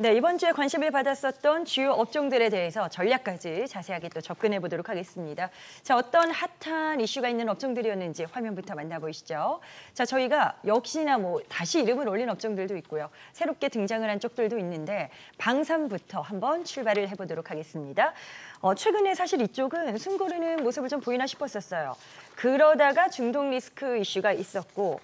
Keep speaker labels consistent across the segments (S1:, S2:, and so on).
S1: 네, 이번 주에 관심을 받았었던 주요 업종들에 대해서 전략까지 자세하게 또 접근해 보도록 하겠습니다. 자, 어떤 핫한 이슈가 있는 업종들이었는지 화면부터 만나보시죠. 자, 저희가 역시나 다시 이름을 올린 업종들도 있고요. 새롭게 등장을 한 쪽들도 있는데 방산부터 한번 출발을 해보도록 하겠습니다. 최근에 사실 이쪽은 숨 고르는 모습을 좀 보이나 싶었었어요. 그러다가 중독 리스크 이슈가 있었고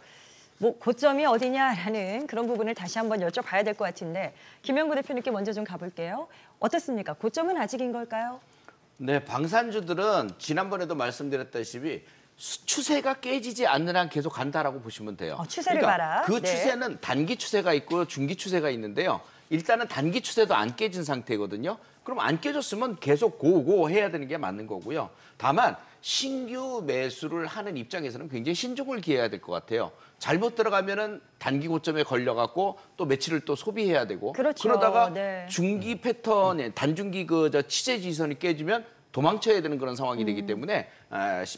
S1: 고점이 어디냐라는 그런 부분을 다시 한번 여쭤봐야 될 것 같은데 김영구 대표님께 먼저 좀 가볼게요. 어떻습니까? 고점은 아직인 걸까요?
S2: 네, 방산주들은 지난번에도 말씀드렸다시피 추세가 깨지지 않는 한 계속 간다라고 보시면 돼요.
S1: 추세를 봐라.
S2: 그
S1: 네.
S2: 추세는 단기 추세가 있고 중기 추세가 있는데요. 일단은 단기 추세도 안 깨진 상태거든요. 그럼 안 깨졌으면 계속 고고 해야 되는 게 맞는 거고요. 다만 신규 매수를 하는 입장에서는 굉장히 신중을 기해야 될 것 같아요. 잘못 들어가면은 단기 고점에 걸려갖고 또 며칠을 또 소비해야 되고
S1: 그렇죠.
S2: 그러다가
S1: 네.
S2: 중기 패턴에 단중기 취재 지선이 깨지면 도망쳐야 되는 그런 상황이 되기 때문에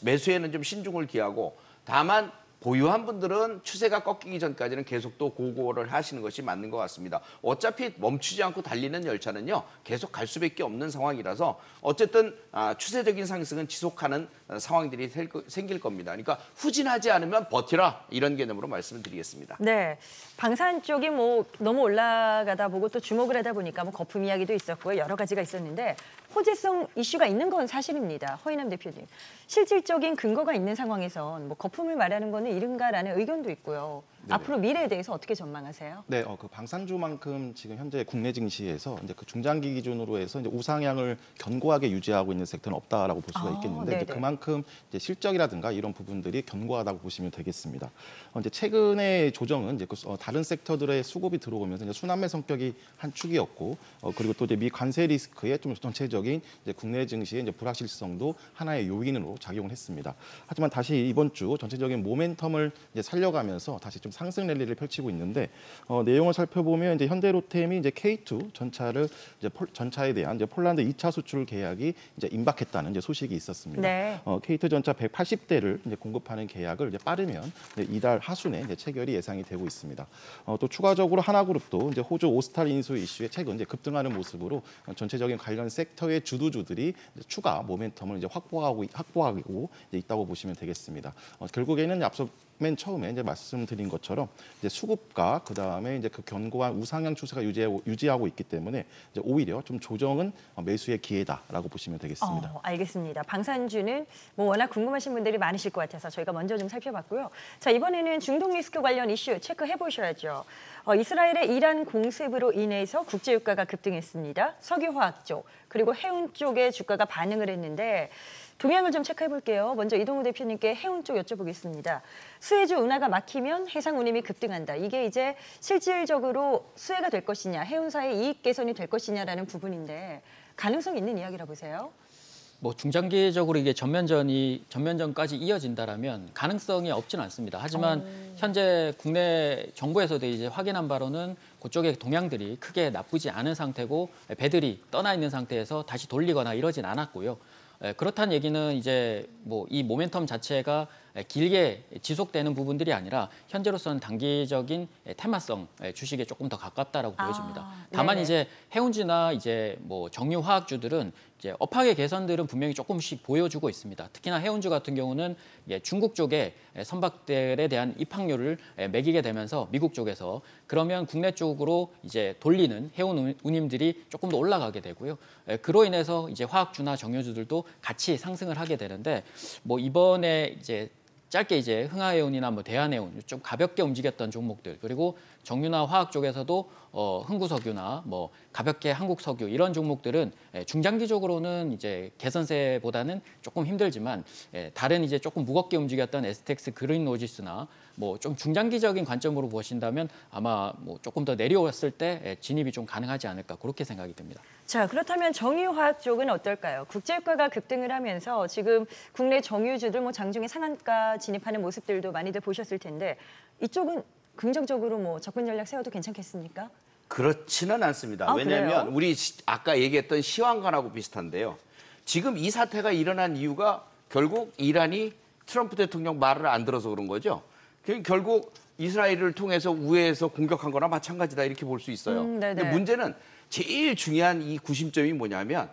S2: 매수에는 좀 신중을 기하고 다만 보유한 분들은 추세가 꺾이기 전까지는 계속 또 고고를 하시는 것이 맞는 것 같습니다. 어차피 멈추지 않고 달리는 열차는요. 계속 갈 수밖에 없는 상황이라서 어쨌든 추세적인 상승은 지속하는 상황들이 생길 겁니다. 그러니까 후진하지 않으면 버티라 이런 개념으로 말씀을 드리겠습니다.
S1: 네, 방산 쪽이 너무 올라가다 보고 또 주목을 하다 보니까 거품 이야기도 있었고요. 여러 가지가 있었는데 호재성 이슈가 있는 건 사실입니다. 허인남 대표님. 실질적인 근거가 있는 상황에선 거품을 말하는 거는 이른가라는 의견도 있고요. 네네. 앞으로 미래에 대해서 어떻게 전망하세요?
S3: 네, 그 방산주만큼 지금 현재 국내 증시에서 이제 그 중장기 기준으로 해서 이제 우상향을 견고하게 유지하고 있는 섹터는 없다라고 볼 수가 있겠는데 이제 그만큼 이제 실적이라든가 이런 부분들이 견고하다고 보시면 되겠습니다. 이제 최근의 조정은 이제 다른 섹터들의 수급이 들어오면서 이제 순환매 성격이 한 축이었고 그리고 또 이제 미 관세 리스크의 좀 전체적인 이제 국내 증시의 이제 불확실성도 하나의 요인으로 작용을 했습니다. 하지만 다시 이번 주 전체적인 모멘텀을 이제 살려가면서 다시 좀 상승 랠리를 펼치고 있는데 내용을 살펴보면 이제 현대로템이 이제 K2 전차를 이제 전차에 대한 이제 폴란드 2차 수출 계약이 이제 임박했다는 이제 소식이 있었습니다.
S1: 네.
S3: K2 전차 180대를 이제 공급하는 계약을 이제 빠르면 이달 하순에 이제 체결이 예상이 되고 있습니다. 또 추가적으로 하나그룹도 이제 호주 오스탈 인수 이슈에 최근 이제 급등하는 모습으로 전체적인 관련 섹터의 주도주들이 이제 추가 모멘텀을 이제 확보하고 이제 있다고 보시면 되겠습니다. 결국에는 앞서 맨 처음에 이제 말씀드린 것처럼 이제 수급과 그 다음에 이제 그 견고한 우상향 추세가 유지하고 있기 때문에 이제 오히려 좀 조정은 매수의 기회다라고 보시면 되겠습니다.
S1: 알겠습니다. 방산주는 워낙 궁금하신 분들이 많으실 것 같아서 저희가 먼저 좀 살펴봤고요. 자, 이번에는 중동 리스크 관련 이슈 체크해 보셔야죠. 이스라엘의 이란 공습으로 인해서 국제유가가 급등했습니다. 석유화학 쪽 그리고 해운 쪽의 주가가 반응을 했는데 동향을 좀 체크해 볼게요. 먼저 이동우 대표님께 해운 쪽 여쭤보겠습니다. 수혜주 운하가 막히면 해상 운임이 급등한다. 이게 이제 실질적으로 수혜가 될 것이냐, 해운사의 이익 개선이 될 것이냐라는 부분인데 가능성 있는 이야기라 보세요.
S4: 중장기적으로 이게 전면전까지 이어진다라면 가능성이 없지는 않습니다. 하지만 현재 국내 정부에서도 이제 확인한 바로는 그쪽의 동향들이 크게 나쁘지 않은 상태고 배들이 떠나 있는 상태에서 다시 돌리거나 이러진 않았고요. 그렇다는 얘기는 이제 이 모멘텀 자체가 길게 지속되는 부분들이 아니라 현재로서는 단기적인 테마성 주식에 조금 더 가깝다라고 보여집니다. 다만
S1: 네네.
S4: 이제 해운지나 이제 정유 화학주들은 이제 업황의 개선들은 분명히 조금씩 보여주고 있습니다. 특히나 해운주 같은 경우는 중국 쪽에 선박들에 대한 입항료를 매기게 되면서 미국 쪽에서 그러면 국내 쪽으로 이제 돌리는 해운 운임들이 조금 더 올라가게 되고요. 그로 인해서 이제 화학주나 정유주들도 같이 상승을 하게 되는데 이번에 이제 짧게 이제 흥하해운이나 대한해운 좀 가볍게 움직였던 종목들 그리고 정유나 화학 쪽에서도 흥구석유나 가볍게 한국석유 이런 종목들은 중장기적으로는 이제 개선세보다는 조금 힘들지만 다른 이제 조금 무겁게 움직였던 STX 그린로지스나 좀 중장기적인 관점으로 보신다면 아마 조금 더 내려왔을 때 진입이 좀 가능하지 않을까 그렇게 생각이 듭니다.
S1: 자, 그렇다면 정유화학 쪽은 어떨까요? 국제유가가 급등을 하면서 지금 국내 정유주들 장중에 상한가 진입하는 모습들도 많이들 보셨을 텐데 이쪽은 긍정적으로 접근 전략 세워도 괜찮겠습니까?
S2: 그렇지는 않습니다. 왜냐하면
S1: 그래요?
S2: 우리 아까 얘기했던 시황관하고 비슷한데요. 지금 이 사태가 일어난 이유가 결국 이란이 트럼프 대통령 말을 안 들어서 그런 거죠. 결국 이스라엘을 통해서 우회해서 공격한 거나 마찬가지다 이렇게 볼 수 있어요. 근데 문제는 제일 중요한 이 구심점이 뭐냐면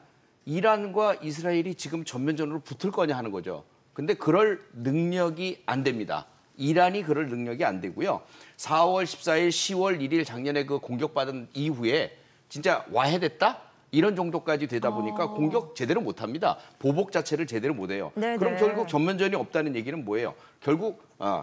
S2: 이란과 이스라엘이 지금 전면전으로 붙을 거냐 하는 거죠. 근데 그럴 능력이 안 됩니다. 이란이 그럴 능력이 안 되고요. 4월 14일, 10월 1일 작년에 그 공격받은 이후에 진짜 와해됐다? 이런 정도까지 되다 보니까 공격 제대로 못합니다. 보복 자체를 제대로 못해요. 그럼 결국 전면전이 없다는 얘기는 뭐예요? 결국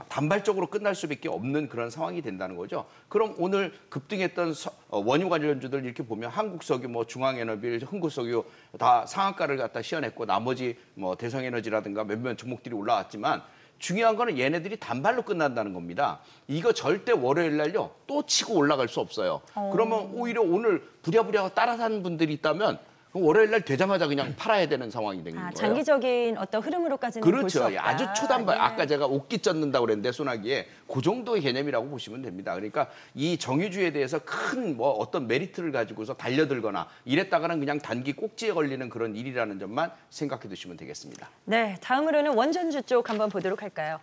S2: 단발적으로 끝날 수밖에 없는 그런 상황이 된다는 거죠. 그럼 오늘 급등했던 원유 관련주들 이렇게 보면 한국석유, 뭐 중앙에너빌, 흥국석유 다 상한가를 갖다 시연했고 나머지 뭐 대성에너지라든가 몇몇 종목들이 올라왔지만 중요한 거는 얘네들이 단발로 끝난다는 겁니다. 이거 절대 월요일 날요 또 치고 올라갈 수 없어요. 그러면 오히려 오늘 부랴부랴 따라산 분들이 있다면 월요일 날 되자마자 그냥 팔아야 되는 상황이 된 거예요.
S1: 장기적인 어떤 흐름으로까지는 볼 수
S2: 그렇죠.
S1: 없다.
S2: 아주 초단발. 아까 제가 옷기 젓는다고 그랬는데 소나기에 그 정도의 개념이라고 보시면 됩니다. 그러니까 이 정유주에 대해서 큰 뭐 어떤 메리트를 가지고서 달려들거나 이랬다가는 그냥 단기 꼭지에 걸리는 그런 일이라는 점만 생각해 두시면 되겠습니다.
S1: 네, 다음으로는 원전주 쪽 한번 보도록 할까요?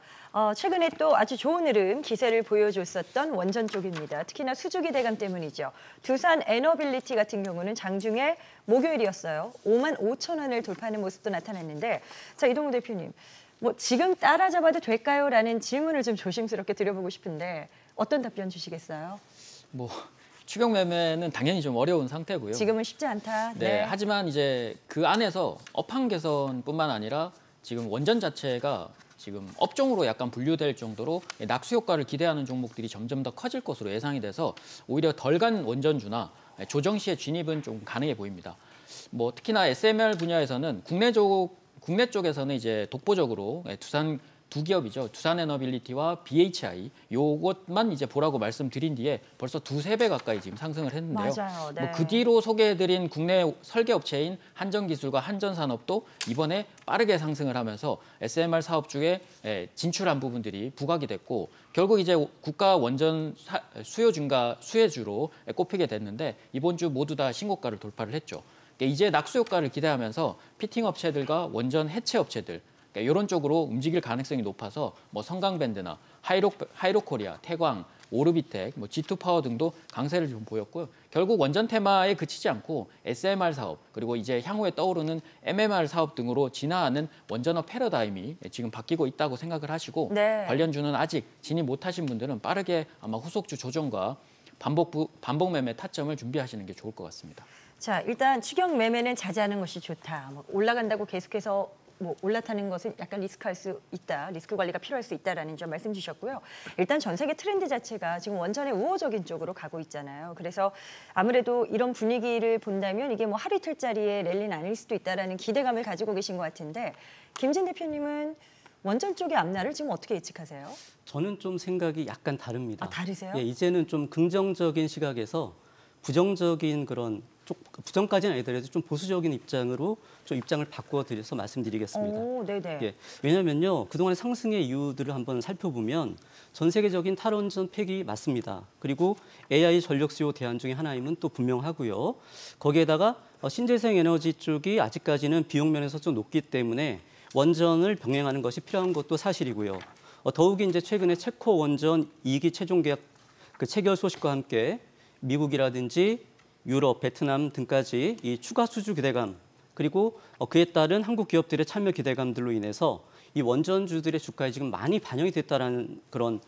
S1: 최근에 또 아주 좋은 흐름, 기세를 보여줬었던 원전 쪽입니다. 특히나 수주기 대감 때문이죠. 두산 에너빌리티 같은 경우는 장중에 목요일이었어요. 55,000원을 돌파하는 모습도 나타났는데, 자, 이동우 대표님, 뭐 지금 따라잡아도 될까요? 라는 질문을 좀 조심스럽게 드려보고 싶은데 어떤 답변 주시겠어요?
S4: 뭐 추격 매매는 당연히 좀 어려운 상태고요.
S1: 지금은 쉽지 않다.
S4: 네, 하지만 이제 그 안에서 업황 개선뿐만 아니라 지금 원전 자체가 지금 업종으로 약간 분류될 정도로 낙수 효과를 기대하는 종목들이 점점 더 커질 것으로 예상이 돼서 오히려 덜 간 원전주나 조정 시의 진입은 좀 가능해 보입니다. 뭐 특히나 SMR 분야에서는 국내 쪽에서는 이제 독보적으로 두산 두 기업이죠. 두산에너빌리티와 BHI 요것만 이제 보라고 말씀드린 뒤에 벌써 2~3배 가까이 지금 상승을 했는데요.
S1: 맞아요. 네.
S4: 뭐 그 뒤로 소개해드린 국내 설계업체인 한전기술과 한전산업도 이번에 빠르게 상승을 하면서 SMR 사업 중에 진출한 부분들이 부각이 됐고 결국 이제 국가 원전 수요 증가 수혜주로 꼽히게 됐는데 이번 주 모두 다 신고가를 돌파를 했죠. 이제 낙수 효과를 기대하면서 피팅 업체들과 원전 해체 업체들 이런 쪽으로 움직일 가능성이 높아서 뭐 성강밴드나 하이로코리아, 태광, 오르비텍, 뭐 G2파워 등도 강세를 좀 보였고요. 결국 원전 테마에 그치지 않고 SMR 사업 그리고 이제 향후에 떠오르는 MMR 사업 등으로 진화하는 원전업 패러다임이 지금 바뀌고 있다고 생각을 하시고 관련주는 아직 진입 못하신 분들은 빠르게 아마 후속주 조정과 반복 매매 타점을 준비하시는 게 좋을 것 같습니다.
S1: 자, 일단 추격 매매는 자제하는 것이 좋다. 뭐 올라간다고 계속해서 뭐 올라타는 것은 약간 리스크할 수 있다. 리스크 관리가 필요할 수 있다라는 점 말씀 주셨고요. 일단 전 세계 트렌드 자체가 지금 원전의 우호적인 쪽으로 가고 있잖아요. 그래서 아무래도 이런 분위기를 본다면 이게 뭐 하루 이틀짜리의 랠리는 아닐 수도 있다라는 기대감을 가지고 계신 것 같은데 김진 대표님은 원전 쪽의 앞날을 지금 어떻게 예측하세요?
S5: 저는 좀 생각이 약간 다릅니다.
S1: 아, 다르세요?
S5: 예, 이제는 좀 긍정적인 시각에서 부정적인 그런 부정까지는 아니더라도 좀 보수적인 입장으로 좀 입장을 바꿔드려서 말씀드리겠습니다.
S1: 오, 네네.
S5: 예, 왜냐하면요, 그동안의 상승의 이유들을 한번 살펴보면 전 세계적인 탈원전 폐기 맞습니다. 그리고 AI 전력 수요 대안 중에 하나임은 또 분명하고요. 거기에다가 신재생 에너지 쪽이 아직까지는 비용 면에서 좀 높기 때문에 원전을 병행하는 것이 필요한 것도 사실이고요. 더욱이 이제 최근에 체코 원전 2기 최종 계약 그 체결 소식과 함께 미국이라든지 유럽, 베트남 등까지 이 추가 수주 기대감 그리고 그에 따른 한국 기업들의 참여 기대감들로 인해서 이 원전주들의 주가에 지금 많이 반영이 됐다라는 그런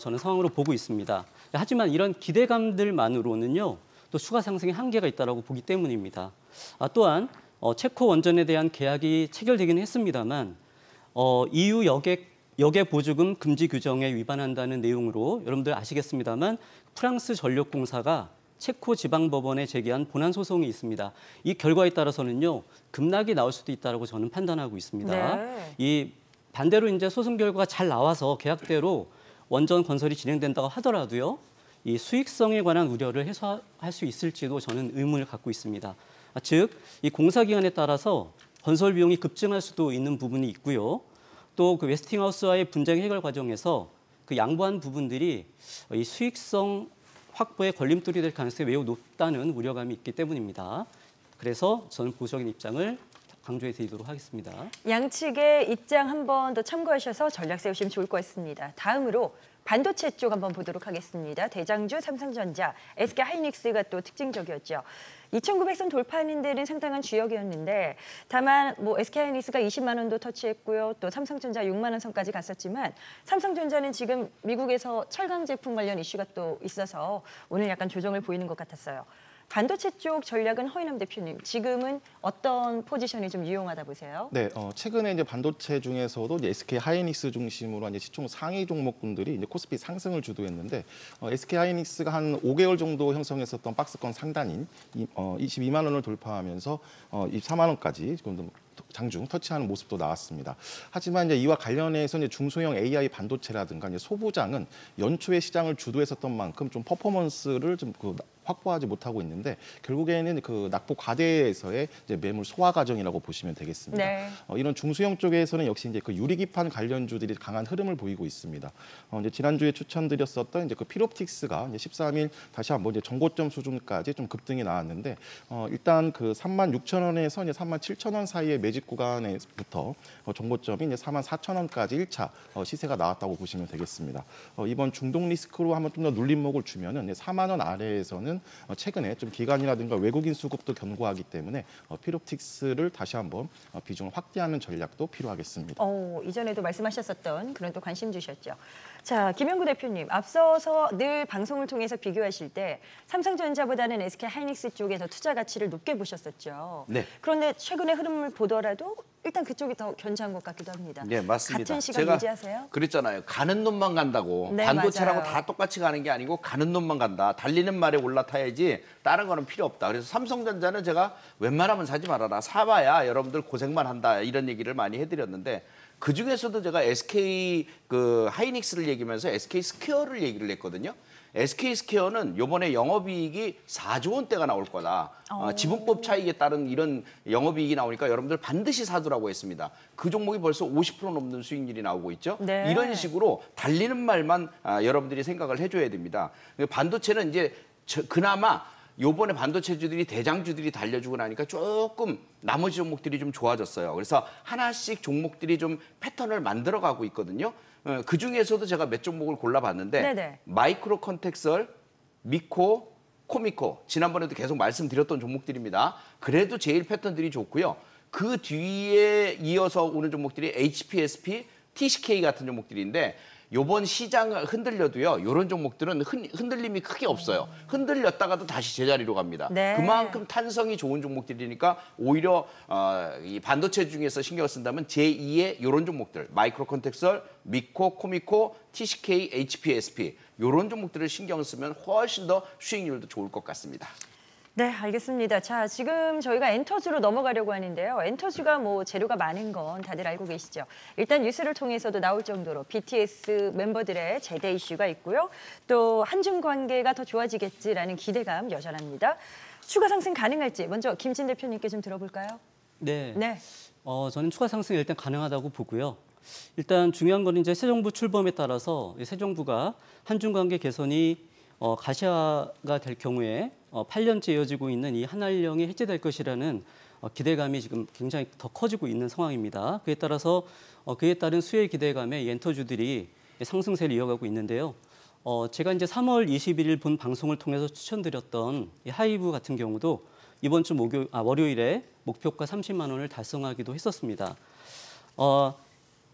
S5: 저는 상황으로 보고 있습니다. 하지만 이런 기대감들만으로는요 또 추가 상승의 한계가 있다라고 보기 때문입니다. 또한 체코 원전에 대한 계약이 체결되기는 했습니다만 EU 역외 보조금 금지 규정에 위반한다는 내용으로 여러분들 아시겠습니다만 프랑스 전력공사가 체코 지방법원에 제기한 본안 소송이 있습니다. 이 결과에 따라서는요 급락이 나올 수도 있다고 저는 판단하고 있습니다.
S1: 네.
S5: 이 반대로 이제 소송 결과가 잘 나와서 계약대로 원전 건설이 진행된다고 하더라도요 이 수익성에 관한 우려를 해소할 수 있을지도 저는 의문을 갖고 있습니다. 즉, 이 공사 기간에 따라서 건설 비용이 급증할 수도 있는 부분이 있고요. 또 그 웨스팅하우스와의 분쟁 해결 과정에서 그 양보한 부분들이 이 수익성 확보에 걸림돌이 될 가능성이 매우 높다는 우려감이 있기 때문입니다. 그래서 저는 보수적인 입장을 강조해 드리도록 하겠습니다.
S1: 양측의 입장 한 번 더 참고하셔서 전략 세우시면 좋을 것 같습니다. 다음으로 반도체 쪽 한번 보도록 하겠습니다. 대장주 삼성전자, SK하이닉스가 또 특징적이었죠. 2,900선 돌파하는 데는 상당한 주역이었는데 다만 뭐 SK하이닉스가 20만 원도 터치했고요. 또 삼성전자 6만 원 선까지 갔었지만 삼성전자는 지금 미국에서 철강 제품 관련 이슈가 또 있어서 오늘 약간 조정을 보이는 것 같았어요. 반도체 쪽 전략은 허인남 대표님, 지금은 어떤 포지션이 좀 유용하다 보세요?
S3: 네, 최근에 이제 반도체 중에서도 이제 SK 하이닉스 중심으로 이제 시총 상위 종목군들이 이제 코스피 상승을 주도했는데 SK 하이닉스가 한 5개월 정도 형성했었던 박스권 상단인 22만 원을 돌파하면서 24만 원까지 지금 장중 터치하는 모습도 나왔습니다. 하지만 이제 이와 관련해서 이제 중소형 AI 반도체라든가 이제 소부장은 연초에 시장을 주도했었던 만큼 좀 퍼포먼스를 좀 확보하지 못하고 있는데 결국에는 그 낙폭 과대에서의 이제 매물 소화 과정이라고 보시면 되겠습니다.
S1: 네.
S3: 이런 중소형 쪽에서는 역시 이제 그 유리기판 관련주들이 강한 흐름을 보이고 있습니다. 이제 지난주에 추천드렸었던 이제 그 필옵틱스가 이제 13일 다시 한번 이제 정고점 수준까지 좀 급등이 나왔는데 일단 그 36,000원에서 이제 37,000원 사이의 매집 구간에부터 정고점이 이제 44,000원까지 1차 시세가 나왔다고 보시면 되겠습니다. 이번 중동 리스크로 한번 좀 더 눌림목을 주면은 4만 원 아래에서는 최근에 좀 기관이라든가 외국인 수급도 견고하기 때문에 필옵틱스를 다시 한번 비중을 확대하는 전략도 필요하겠습니다.
S1: 이전에도 말씀하셨었던 그런 또 관심 주셨죠. 자, 김영구 대표님, 앞서서 늘 방송을 통해서 비교하실 때 삼성전자보다는 SK하이닉스 쪽에서 투자 가치를 높게 보셨었죠.
S2: 네.
S1: 그런데 최근의 흐름을 보더라도 일단 그쪽이 더 견고한 것 같기도 합니다.
S2: 네, 맞습니다.
S1: 같은 시각
S2: 제가
S1: 유지하세요?
S2: 그랬잖아요. 가는 놈만 간다고.
S1: 네,
S2: 반도체라고
S1: 맞아요.
S2: 다 똑같이 가는 게 아니고 가는 놈만 간다. 달리는 말에 올라타야지 다른 거는 필요 없다. 그래서 삼성전자는 제가 웬만하면 사지 말아라. 사봐야 여러분들 고생만 한다. 이런 얘기를 많이 해드렸는데 그중에서도 제가 SK 그 하이닉스를 얘기하면서 SK 스퀘어를 얘기를 했거든요. SK 스퀘어는 이번에 영업이익이 4조 원대가 나올 거다. 지분법 차익에 따른 이런 영업이익이 나오니까 여러분들 반드시 사두라고 했습니다. 그 종목이 벌써 50% 넘는 수익률이 나오고 있죠.
S1: 네.
S2: 이런 식으로 달리는 말만 여러분들이 생각을 해줘야 됩니다. 반도체는 이제 그나마 요번에 반도체주들이 대장주들이 달려주고 나니까 조금 나머지 종목들이 좀 좋아졌어요. 그래서 하나씩 종목들이 좀 패턴을 만들어가고 있거든요. 그 중에서도 제가 몇 종목을 골라봤는데
S1: 네네.
S2: 마이크로 컨텍설, 미코, 코미코 지난번에도 계속 말씀드렸던 종목들입니다. 그래도 제일 패턴들이 좋고요. 그 뒤에 이어서 오는 종목들이 HPSP, TCK 같은 종목들인데 요번 시장 흔들려도요. 이런 종목들은 흔들림이 크게 없어요. 흔들렸다가도 다시 제자리로 갑니다.
S1: 네.
S2: 그만큼 탄성이 좋은 종목들이니까 오히려 이 반도체 중에서 신경을 쓴다면 제2의 이런 종목들 마이크로 컨텍설, 미코, 코미코, TCK, HPSP 이런 종목들을 신경 쓰면 훨씬 더 수익률도 좋을 것 같습니다.
S1: 네, 알겠습니다. 자, 지금 저희가 엔터주로 넘어가려고 하는데요. 엔터주가 뭐 재료가 많은 건 다들 알고 계시죠. 일단 뉴스를 통해서도 나올 정도로 BTS 멤버들의 제대 이슈가 있고요. 또 한중 관계가 더 좋아지겠지라는 기대감 여전합니다. 추가 상승 가능할지 먼저 김진 대표님께 좀 들어볼까요?
S5: 네.
S1: 네.
S5: 저는 추가 상승이 일단 가능하다고 보고요. 일단 중요한 건 이제 새 정부 출범에 따라서 새 정부가 한중 관계 개선이 가시화가 될 경우에 8년째 이어지고 있는 이 한한령이 해제될 것이라는 기대감이 지금 굉장히 더 커지고 있는 상황입니다. 그에 따라서 그에 따른 수혜 기대감에 이 엔터주들이 상승세를 이어가고 있는데요. 제가 이제 3월 21일 본 방송을 통해서 추천드렸던 이 하이브 같은 경우도 이번 주 월요일에 목표가 30만 원을 달성하기도 했었습니다.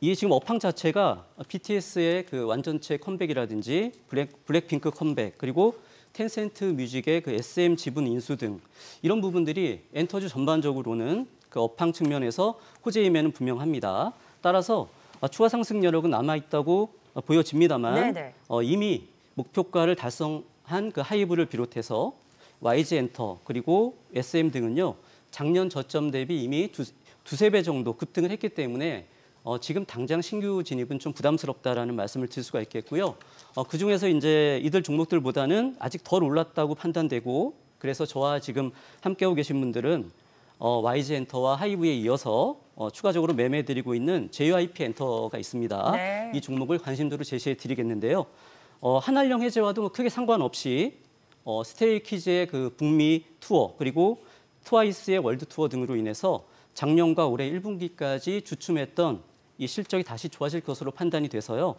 S5: 이 지금 업황 자체가 BTS의 그 완전체 컴백이라든지 블랙핑크 컴백 그리고 텐센트 뮤직의 그 SM 지분 인수 등 이런 부분들이 엔터주 전반적으로는 그 업황 측면에서 호재임에는 분명합니다. 따라서 추가 상승 여력은 남아 있다고 보여집니다만 이미 목표가를 달성한 그 하이브를 비롯해서 YG엔터 그리고 SM 등은요 작년 저점 대비 이미 두세 배 정도 급등을 했기 때문에 지금 당장 신규 진입은 좀 부담스럽다라는 말씀을 드릴 수가 있겠고요. 그중에서 이제 이들 종목들보다는 아직 덜 올랐다고 판단되고 그래서 저와 지금 함께하고 계신 분들은 YG엔터와 하이브에 이어서 추가적으로 매매드리고 있는 JYP 엔터가 있습니다.
S1: 네.
S5: 이 종목을 관심도로 제시해 드리겠는데요. 한한령 해제와도 뭐 크게 상관없이 스테이키즈의 그 북미 투어 그리고 트와이스의 월드 투어 등으로 인해서 작년과 올해 1분기까지 주춤했던 이 실적이 다시 좋아질 것으로 판단이 돼서요.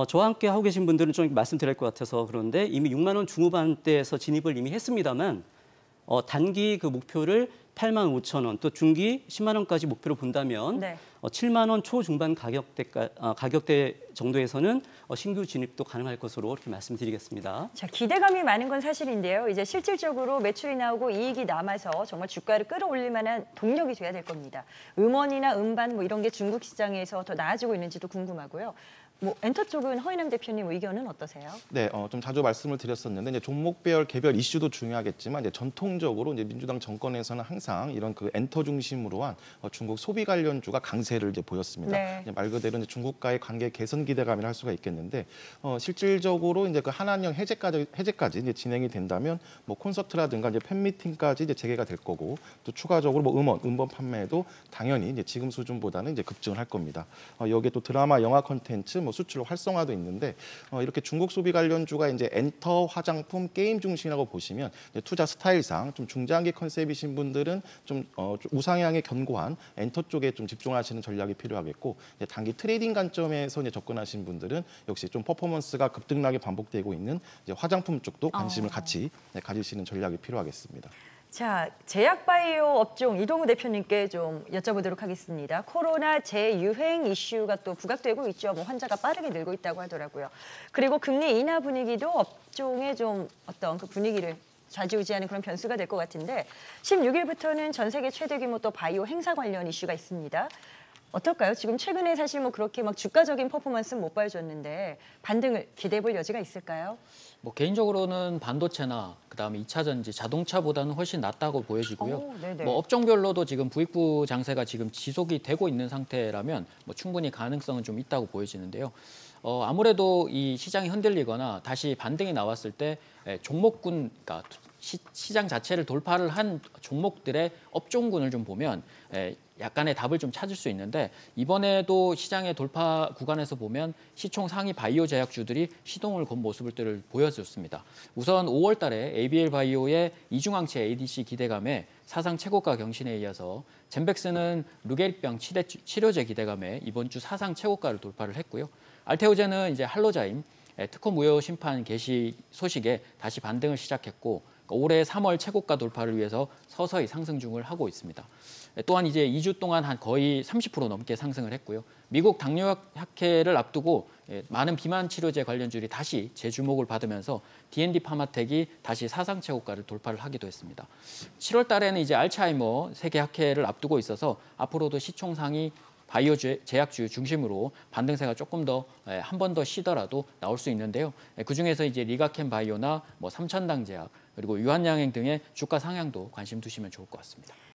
S5: 저와 함께 하고 계신 분들은 좀 말씀드릴 것 같아서 그런데 이미 6만 원 중후반대에서 진입을 이미 했습니다만 단기 그 목표를 8만 5천 원, 또 중기 10만 원까지 목표로 본다면
S1: 네.
S5: 7만 원 초중반 가격대 정도에서는 신규 진입도 가능할 것으로 이렇게 말씀드리겠습니다.
S1: 자, 기대감이 많은 건 사실인데요. 이제 실질적으로 매출이 나오고 이익이 남아서 정말 주가를 끌어올릴 만한 동력이 돼야 될 겁니다. 음원이나 음반 뭐 이런 게 중국 시장에서 더 나아지고 있는지도 궁금하고요. 뭐 엔터 쪽은 허인남 대표님 의견은 어떠세요?
S3: 네, 좀 자주 말씀을 드렸었는데 이제 종목별 개별 이슈도 중요하겠지만 이제 전통적으로 이제 민주당 정권에서는 항상 이런 그 엔터 중심으로 한 중국 소비 관련주가 강세를 이제 보였습니다.
S1: 네.
S3: 이제 말 그대로 이제 중국과의 관계 개선 기대감이라 할 수가 있겠는데 실질적으로 이제 그 한한령 해제까지 이제 진행이 된다면 뭐 콘서트라든가 이제 팬미팅까지 이제 재개가 될 거고 또 추가적으로 뭐 음원 판매도 당연히 이제 지금 수준보다는 이제 급증을 할 겁니다. 여기에 또 드라마, 영화 콘텐츠 뭐 수출 활성화도 있는데 이렇게 중국 소비 관련주가 이제 엔터, 화장품, 게임 중심이라고 보시면 투자 스타일상 좀 중장기 컨셉이신 분들은 좀 우상향에 견고한 엔터 쪽에 좀 집중하시는 전략이 필요하겠고 단기 트레이딩 관점에서 이제 접근하신 분들은 역시 좀 퍼포먼스가 급등락이 반복되고 있는 이제 화장품 쪽도 관심을 같이 가지시는 전략이 필요하겠습니다.
S1: 자, 제약바이오 업종 이동우 대표님께 좀 여쭤보도록 하겠습니다. 코로나 재유행 이슈가 또 부각되고 있죠. 뭐 환자가 빠르게 늘고 있다고 하더라고요. 그리고 금리 인하 분위기도 업종의 좀 어떤 그 분위기를 좌지우지하는 그런 변수가 될 것 같은데 16일부터는 전 세계 최대 규모 또 바이오 행사 관련 이슈가 있습니다. 어떨까요? 지금 최근에 사실 뭐 그렇게 막 주가적인 퍼포먼스는 못 보여줬는데 반등을 기대해 볼 여지가 있을까요?
S4: 뭐 개인적으로는 반도체나 그다음에 2차 전지, 자동차보다는 훨씬 낫다고 보여지고요. 뭐 업종별로도 지금 부익부 장세가 지금 지속이 되고 있는 상태라면 뭐 충분히 가능성은 좀 있다고 보여지는데요. 아무래도 이 시장이 흔들리거나 다시 반등이 나왔을 때 종목군, 그러니까 시장 자체를 돌파를 한 종목들의 업종군을 좀 보면 약간의 답을 좀 찾을 수 있는데 이번에도 시장의 돌파 구간에서 보면 시총 상위 바이오 제약주들이 시동을 건 모습들을 보여줬습니다. 우선 5월 달에 ABL 바이오의 이중항체 ADC 기대감에 사상 최고가 경신에 이어서 젠백스는 루게릭병 치료제 기대감에 이번 주 사상 최고가를 돌파를 했고요. 알테오젠은 이제 할로자임 특허 무효 심판 개시 소식에 다시 반등을 시작했고 올해 3월 최고가 돌파를 위해서 서서히 상승 중을 하고 있습니다. 또한 이제 2주 동안 한 거의 30% 넘게 상승을 했고요. 미국 당뇨약회를 앞두고 많은 비만 치료제 관련주들이 다시 재주목을 받으면서 D&D 파마텍이 다시 사상 최고가를 돌파를 하기도 했습니다. 7월 달에는 이제 알츠하이머 세계학회를 앞두고 있어서 앞으로도 시총 상위 바이오 제약주 중심으로 반등세가 조금 더 한 번 더 쉬더라도 나올 수 있는데요. 그중에서 이제 리가켄 바이오나 뭐 삼천당 제약 그리고 유한양행 등의 주가 상향도 관심 두시면 좋을 것 같습니다.